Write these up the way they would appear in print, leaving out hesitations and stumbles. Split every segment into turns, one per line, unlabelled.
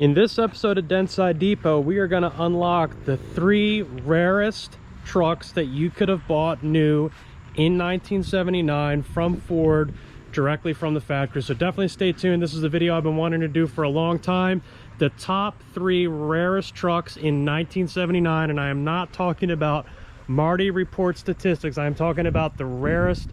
In this episode of Dentside Depot, we are going to unlock the 3 rarest trucks that you could have bought new in 1979 from Ford, directly from the factory. So definitely stay tuned. This is a video I've been wanting to do for a long time. The top 3 rarest trucks in 1979, and I am not talking about Marty report statistics. I'm talking about the rarest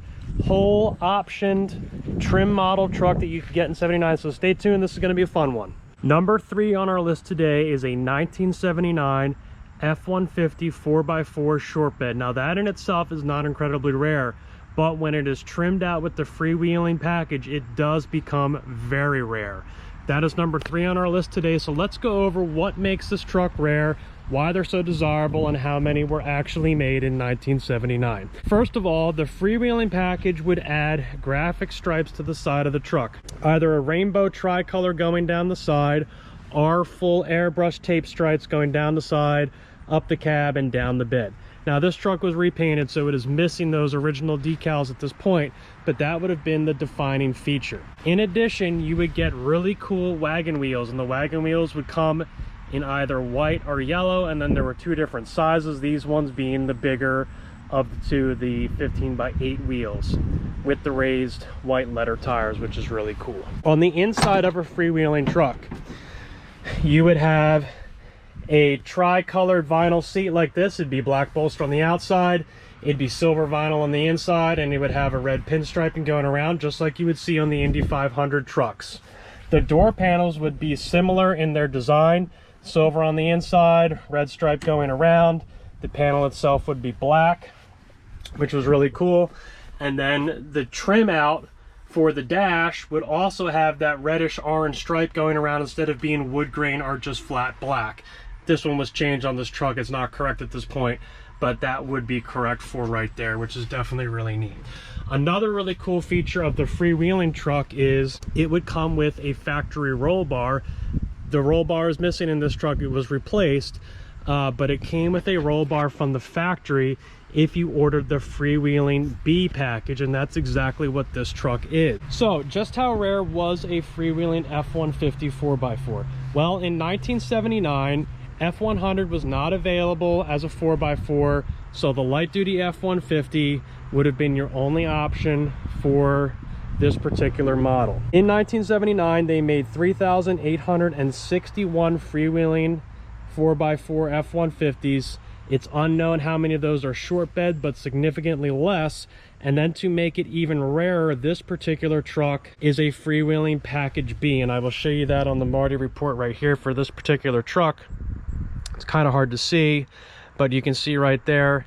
whole optioned trim model truck that you could get in 79. So stay tuned. This is going to be a fun one. Number 3 on our list today is a 1979 F-150 4x4 short bed. Now that in itself is not incredibly rare, but when it is trimmed out with the freewheeling package, it does become very rare. That is number 3 on our list today. So let's go over what makes this truck rare, why they're so desirable, and how many were actually made in 1979. First of all, the freewheeling package would add graphic stripes to the side of the truck, either a rainbow tricolor going down the side or full airbrush tape stripes going down the side, up the cab, and down the bed. Now this truck was repainted, so it is missing those original decals at this point, but that would have been the defining feature. In addition, you would get really cool wagon wheels, and the wagon wheels would come in either white or yellow, and then there were 2 different sizes, these ones being the bigger of the 2, the 15x8 wheels with the raised white letter tires, which is really cool. On the inside of a freewheeling truck, you would have a tri-colored vinyl seat like this. It'd be black bolster on the outside, it'd be silver vinyl on the inside, and it would have a red pinstriping going around, just like you would see on the Indy 500 trucks. The door panels would be similar in their design, silver on the inside, red stripe going around. The panel itself would be black, which was really cool. And then the trim out for the dash would also have that reddish orange stripe going around instead of being wood grain or just flat black. This one was changed on this truck. It's not correct at this point, but that would be correct for right there, which is definitely really neat. Another really cool feature of the freewheeling truck is it would come with a factory roll bar. The roll bar is missing in this truck. It was replaced, but it came with a roll bar from the factory if you ordered the freewheeling B package, and that's exactly what this truck is. So just how rare was a freewheeling F-150 4x4? Well, in 1979, F-100 was not available as a 4x4, so the light duty F-150 would have been your only option for this particular model. In 1979, they made 3,861 freewheeling 4x4 F-150s. It's unknown how many of those are short bed, but significantly less. And then to make it even rarer, this particular truck is a freewheeling package B, and I will show you that on the Marty report right here for this particular truck. It's kind of hard to see, but you can see right there,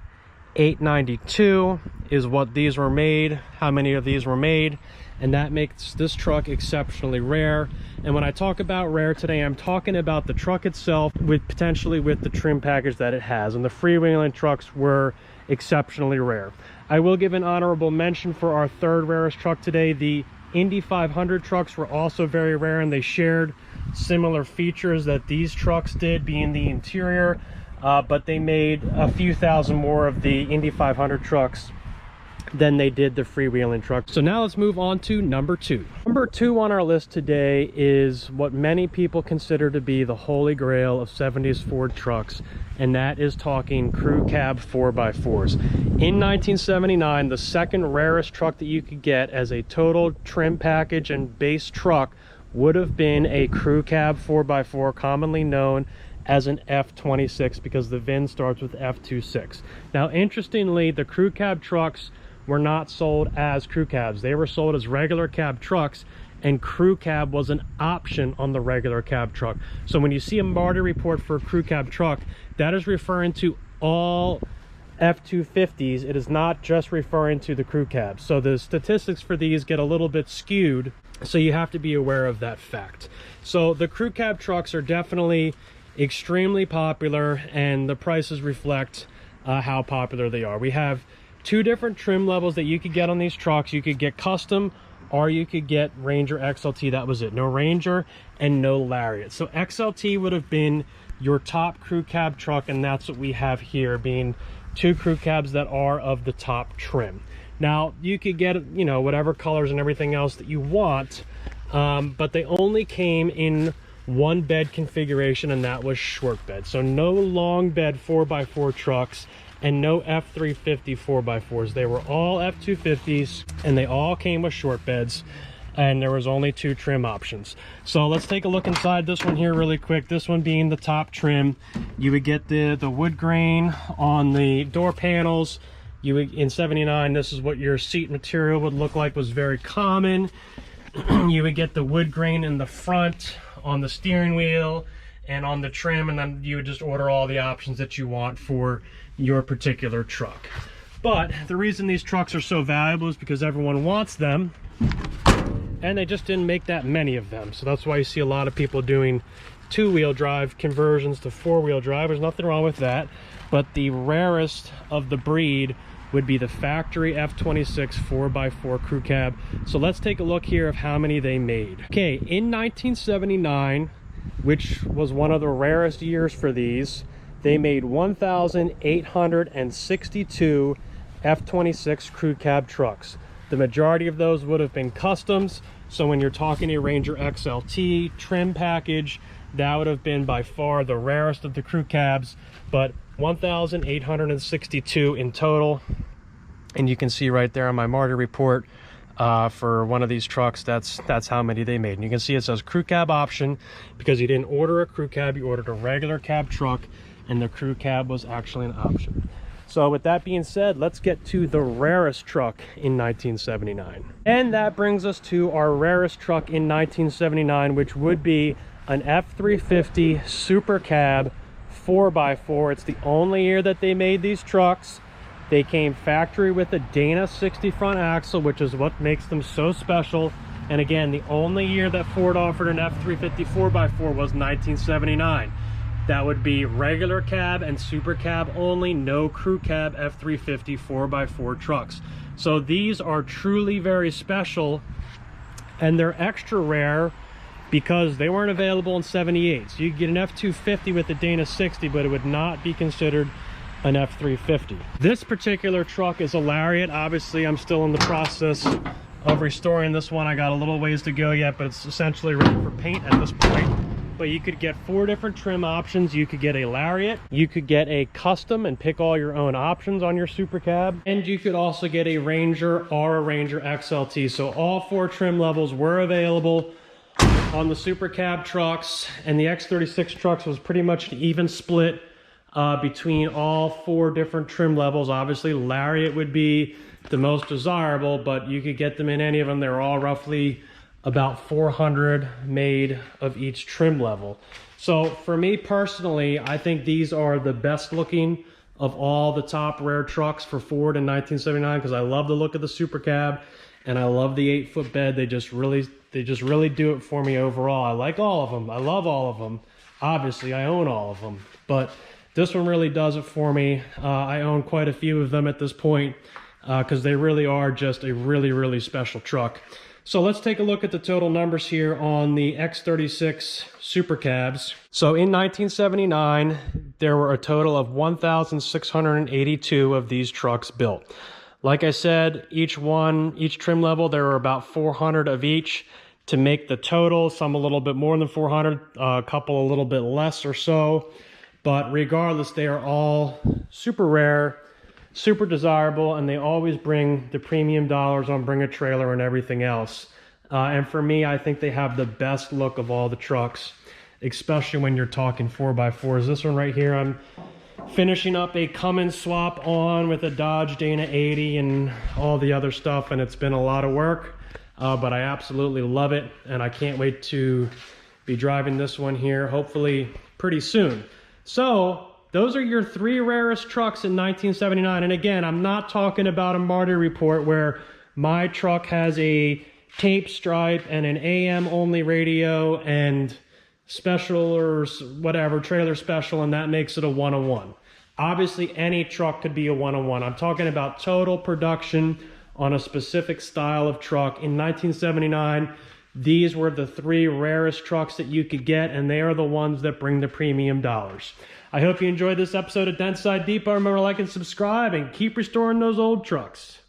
892 is what these were made, how many of these were made, and that makes this truck exceptionally rare. And when I talk about rare today, I'm talking about the truck itself with potentially with the trim package that it has, and the freewheeling trucks were exceptionally rare. I will give an honorable mention for our 3rd rarest truck today. The Indy 500 trucks were also very rare, and they shared similar features that these trucks did, being the interior, but they made a few thousand more of the Indy 500 trucks than they did the freewheeling truck. So now let's move on to number 2. Number 2 on our list today is what many people consider to be the holy grail of 70s Ford trucks, and that is talking crew cab 4x4s. In 1979, the 2nd rarest truck that you could get as a total trim package and base truck would have been a crew cab 4x4, commonly known as an F26, because the VIN starts with F26. Now, interestingly, the crew cab trucks were not sold as crew cabs. They were sold as regular cab trucks, and crew cab was an option on the regular cab truck. So when you see a Marty report for a crew cab truck, that is referring to all F-250s. It is not just referring to the crew cabs. So the statistics for these get a little bit skewed, so you have to be aware of that fact. So the crew cab trucks are definitely extremely popular, and the prices reflect how popular they are. We have 2 different trim levels that you could get on these trucks. You could get custom, or you could get Ranger XLT. That was it. No Ranger and no Lariat. So XLT would have been your top crew cab truck, and that's what we have here, being 2 crew cabs that are of the top trim. Now you could get, whatever colors and everything else that you want, but they only came in one bed configuration, and that was short bed. So no long bed 4x4 trucks and no F350 4x4s. They were all F250s, and they all came with short beds, and there was only 2 trim options. So let's take a look inside this one here really quick. This one being the top trim, you would get the wood grain on the door panels. You would, in 79, this is what your seat material would look like, was very common. You would get the wood grain in the front on the steering wheel and on the trim, and then you would just order all the options that you want for your particular truck. But the reason these trucks are so valuable is because everyone wants them, and they just didn't make that many of them. So that's why you see a lot of people doing 2-wheel drive conversions to 4-wheel drive. There's nothing wrong with that, but the rarest of the breed would be the factory F26 4x4 crew cab. So let's take a look here of how many they made. Okay, in 1979, which was one of the rarest years for these, they made 1,862 F26 crew cab trucks. The majority of those would have been customs. So when you're talking a Ranger XLT trim package, that would have been by far the rarest of the crew cabs, but 1,862 in total. And you can see right there on my Marty report for one of these trucks, that's how many they made. And you can see it says crew cab option because you didn't order a crew cab, you ordered a regular cab truck, and the crew cab was actually an option. So with that being said, let's get to the rarest truck in 1979. And that brings us to our rarest truck in 1979, which would be an F350 Super Cab 4x4. It's the only year that they made these trucks. They came factory with a Dana 60 front axle, which is what makes them so special. And again, the only year that Ford offered an F350 4x4 was 1979. That would be regular cab and super cab only, no crew cab F350 4x4 trucks. So these are truly very special, and they're extra rare because they weren't available in 78. So you could get an F250 with a Dana 60, but it would not be considered an F350. This particular truck is a Lariat. Obviously, I'm still in the process of restoring this one. I got a little ways to go yet, but it's essentially ready for paint at this point. But you could get 4 different trim options. You could get a Lariat, you could get a custom and pick all your own options on your Super Cab, and you could also get a Ranger or a Ranger XLT. So all 4 trim levels were available on the Super Cab trucks, and the X36 trucks was pretty much an even split between all 4 different trim levels. Obviously, Lariat would be the most desirable, but you could get them in any of them. They're all roughly about 400 made of each trim level. So for me personally, I think these are the best looking of all the top rare trucks for Ford in 1979, because I love the look of the Super Cab and I love the 8-foot bed. They just really do it for me overall. I like all of them. I love all of them. Obviously, I own all of them, but this one really does it for me. I own quite a few of them at this point because they really are just a really special truck. So let's take a look at the total numbers here on the X36 Super Cabs. So in 1979, there were a total of 1,682 of these trucks built. Like I said, each trim level, there were about 400 of each to make the total. Some a little bit more than 400, a couple a little bit less or so. But regardless, they are all super rare, super desirable, and they always bring the premium dollars on Bring a Trailer and everything else. And for me, I think they have the best look of all the trucks, especially when you're talking 4x4s. This one right here, I'm finishing up a Cummins swap on with a Dodge Dana 80 and all the other stuff, and it's been a lot of work, but I absolutely love it, and I can't wait to be driving this one here, hopefully pretty soon. So those are your 3 rarest trucks in 1979. And again, I'm not talking about a Marty report where my truck has a tape stripe and an AM only radio and special or whatever, trailer special, and that makes it a 101. Obviously, any truck could be a 101. I'm talking about total production on a specific style of truck. In 1979, these were the 3 rarest trucks that you could get, and they are the ones that bring the premium dollars. I hope you enjoyed this episode of Dentside Depot. Remember to like and subscribe, and keep restoring those old trucks.